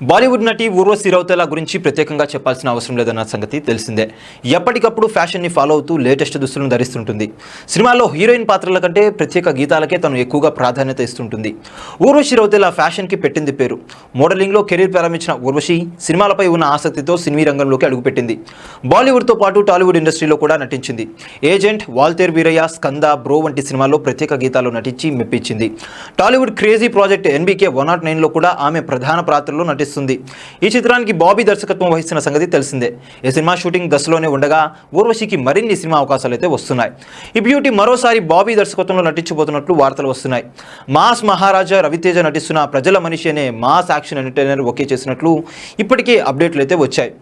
బాలీవుడ్ నటి ఊర్వశి రౌతేలా గురించి ప్రత్యేకంగా చెప్పాల్సిన అవసరం లేదన్న సంగతి తెలిసిందే. ఎప్పటికప్పుడు ఫ్యాషన్ని ఫాలో అవుతూ లేటెస్ట్ దుస్తులను ధరిస్తుంటుంది. సినిమాల్లో హీరోయిన్ పాత్రల కంటే ప్రత్యేక గీతాలకే తను ఎక్కువగా ప్రాధాన్యత ఇస్తుంటుంది. ఊర్వశి రౌతేలా ఫ్యాషన్కి పెట్టింది పేరు. మోడలింగ్లో కెరీర్ ప్రారంభించిన ఊర్వశి సినిమాలపై ఉన్న ఆసక్తితో సినీ రంగంలోకి అడుగుపెట్టింది. బాలీవుడ్తో పాటు టాలీవుడ్ ఇండస్ట్రీలో కూడా నటించింది. ఏజెంట్, వాల్తేర్ వీరయ్య, స్కంద, బ్రో వంటి సినిమాల్లో ప్రత్యేక గీతాలు నటించి మెప్పించింది. టాలీవుడ్ క్రేజీ ప్రాజెక్ట్ NBK 109లో కూడా ఆమె ప్రధాన పాత్రలో నటిస్తుంది. ఈ చిత్రానికి బాబీ దర్శకత్వం వహిస్తున్న సంగతి తెలిసిందే. ఈ సినిమా షూటింగ్ దశలోనే ఉండగా ఊర్వశికి మరిన్ని సినిమా అవకాశాలు అయితే వస్తున్నాయి. ఈ బ్యూటీ మరోసారి బాబీ దర్శకత్వంలో నటించబోతున్నట్లు వార్తలు వస్తున్నాయి. మాస్ మహారాజా రవితేజ నటిస్తున్న ప్రజల మనిషి అనే మాస్ యాక్షన్ ఎంటర్టైనర్ ఓకే చేసినట్లు ఇప్పటికే అప్డేట్లు అయితే వచ్చాయి.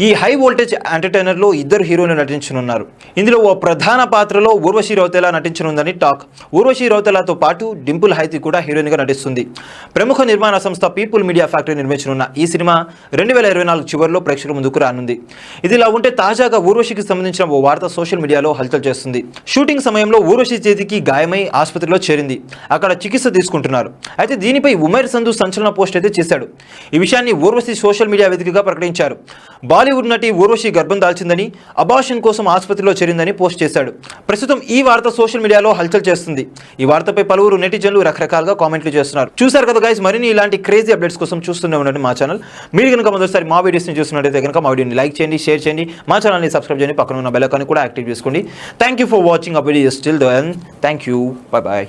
ఈ హై వోల్టేజ్ ఎంటర్టైనర్లో ఇద్దరు హీరోలు నటించనున్నారు. ఇందులో ఓ ప్రధాన పాత్రలో ఊర్వశి రౌతేలా నటించనుందని టాక్. ఊర్వశి రౌతేలాతో పాటు డింపుల్ హైతి కూడా హీరోయిన్గా నటిస్తుంది. ప్రముఖ నిర్మాణ సంస్థ పీపుల్ మీడియా ఫ్యాక్టరీ నిర్మించనున్న ఈ సినిమా 2024 చివరిలో ప్రేక్షకుల ముందుకు రానుంది. ఇదిలా ఉంటే తాజాగా ఊర్వశికి సంబంధించిన ఓ వార్త సోషల్ మీడియాలో హల్చల్ చేస్తుంది. షూటింగ్ సమయంలో ఊర్వశి చేతికి గాయమై ఆసుపత్రిలో చేరింది. అక్కడ చికిత్స తీసుకుంటున్నారు. అయితే దీనిపై ఉమైర్ సంధు సంచలన పోస్ట్ అయితే చేశాడు. ఈ విషయాన్ని ఊర్వశి సోషల్ మీడియా వేదికగా ప్రకటించారు. బాలీవుడ్ నటి ఊర్వశి గర్భం దాల్చిందని, అబార్షన్ కోసం ఆసుపత్రిలో చేరిందని పోస్ట్ చేశాడు. ప్రస్తుతం ఈ వార్త సోషల్ మీడియాలో హల్చల్ చేస్తుంది. ఈ వార్తపై పలువురు నెటిజన్లు రకరకాలుగా కామెంట్లు చేస్తున్నారు. చూశారు కదా గైస్, మరిన్ని ఇలాంటి క్రేజీ అప్డేట్స్ కోసం చూస్తూనే ఉండండి మా ఛానల్. మీరు కనుక మొదటిసారి మా వీడియోస్ని చూస్తున్నట్టయితే కనుక మా వీడియోని లైక్ చేయండి, షేర్ చేయండి, మా ఛానల్ని సబ్స్క్రైబ్ చేయండి, పక్కన ఉన్న బెల్ ఐకాన్ కూడా యాక్టివ్ చేసుకోండి. Thank you for watching a video still then. Thank you, bye bye.